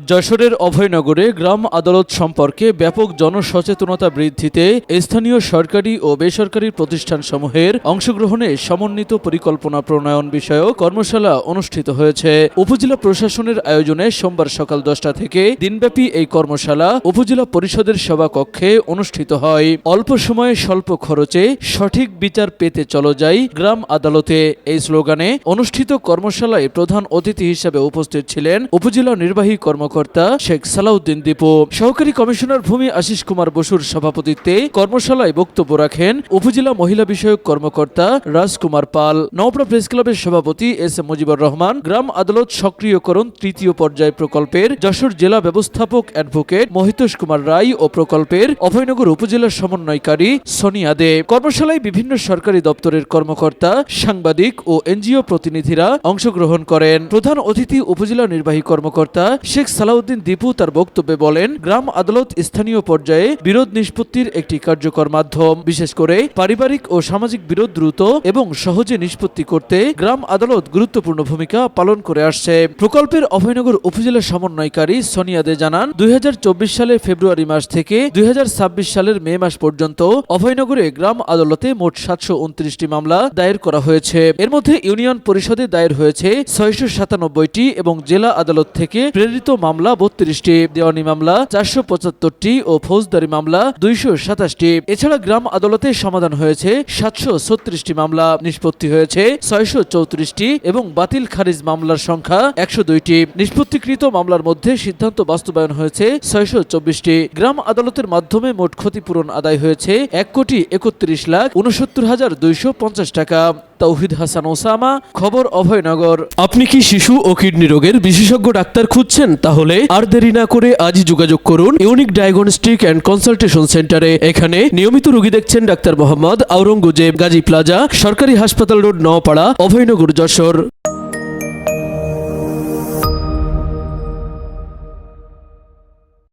যশোরের অভয়নগরে গ্রাম আদালত সম্পর্কে ব্যাপক জনসচেতনতা বৃদ্ধিতে স্থানীয় সরকারি ও বেসরকারি প্রতিষ্ঠানসমূহের অংশগ্রহণে সমন্বিত পরিকল্পনা প্রণয়ন বিষয়ক কর্মশালা অনুষ্ঠিত হয়েছে। উপজেলা প্রশাসনের আয়োজনে সোমবার সকাল 10টা থেকে দিনব্যাপী এই কর্মশালা উপজেলা পরিষদের সভাকক্ষে অনুষ্ঠিত হয়। অল্প সময়ে স্বল্প খরচে সঠিক বিচার পেতে চলো যাই গ্রাম আদালতে, এই স্লোগানে অনুষ্ঠিত কর্মশালায় প্রধান অতিথি হিসেবে উপস্থিত ছিলেন উপজেলা নির্বাহী কর্মকর্তা শেখ সালাউদ্দিন দীপু। সহকারী কমিশনার ভূমি আশিস কুমার বসুর সভাপতিত্বে কর্মশালায় বক্তব্য রাখেন উপজেলা মহিলা বিষয়ক কর্মকর্তা রাজকুমার পাল। নওপাড়া প্রেস ক্লাবের সভাপতি এস এম মুজিবুর রহমান গ্রাম আদালত সক্রিয়করণ তৃতীয় পর্যায় প্রকল্পের যশোর জেলা ব্যবস্থাপক অ্যাডভোকেট মহিতোষ কুমার রায় ও প্রকল্পের অভয়নগর উপজেলার সমন্বয়কারী সোনিয়া দে। কর্মশালায় বিভিন্ন সরকারি দপ্তরের কর্মকর্তা, সাংবাদিক ও এনজিও প্রতিনিধিরা অংশগ্রহণ করেন। প্রধান অতিথি উপজেলা নির্বাহী কর্মকর্তা শেখ সালাউদ্দিন দীপু তার বক্তব্যে বলেন, গ্রাম আদালত স্থানীয় পর্যায়ে বিরোধ নিষ্পত্তির একটি কার্যকর মাধ্যম। বিশেষ করে পারিবারিক ও সামাজিক বিরোধ দ্রুত এবং সহজে নিষ্পত্তি করতে গ্রাম আদালত গুরুত্বপূর্ণ ভূমিকা পালন করে আসছে। প্রকল্পের অভয়নগর উপজেলা সমন্বয়কারী সোনিয়া দে জানান, 2024 সালের ফেব্রুয়ারি মাস থেকে 2026 সালের মে মাস পর্যন্ত অভয়নগরে গ্রাম আদালতে মোট 729টি মামলা দায়ের করা হয়েছে। এর মধ্যে ইউনিয়ন পরিষদে দায়ের হয়েছে 697টি এবং জেলা আদালত থেকে প্রেরিত মামলা 32টি, দেওয়ানি মামলা 475টি ও ফৌজদারি মামলা 227টি। এছাড়া গ্রাম আদালতে সমাধান হয়েছে 736টি মামলা, নিষ্পত্তি হয়েছে 634টি এবং বাতিল খারিজ মামলার সংখ্যা 102টি। নিষ্পত্তিকৃত মামলার মধ্যে সিদ্ধান্ত বাস্তবায়ন হয়েছে 624টি। গ্রাম আদালতের মাধ্যমে মোট ক্ষতিপূরণ আদায় হয়েছে 1,31,69,250 টাকা। তৌহিদ হাসান ওসামা, খবর অভয়নগর। আপনি কি শিশু ও কিডনি রোগের বিশেষজ্ঞ ডাক্তার খুঁজছেন? তাহলে আর দেরি না করে আজই যোগাযোগ করুন ইউনিক ডায়াগনস্টিক অ্যান্ড কনসালটেশন সেন্টারে। এখানে নিয়মিত রোগী দেখছেন ডাক্তার মোহাম্মদ আওরঙ্গজেব, গাজী প্লাজা, সরকারি হাসপাতাল রোড, নওপাড়া, অভয়নগর, যশোর।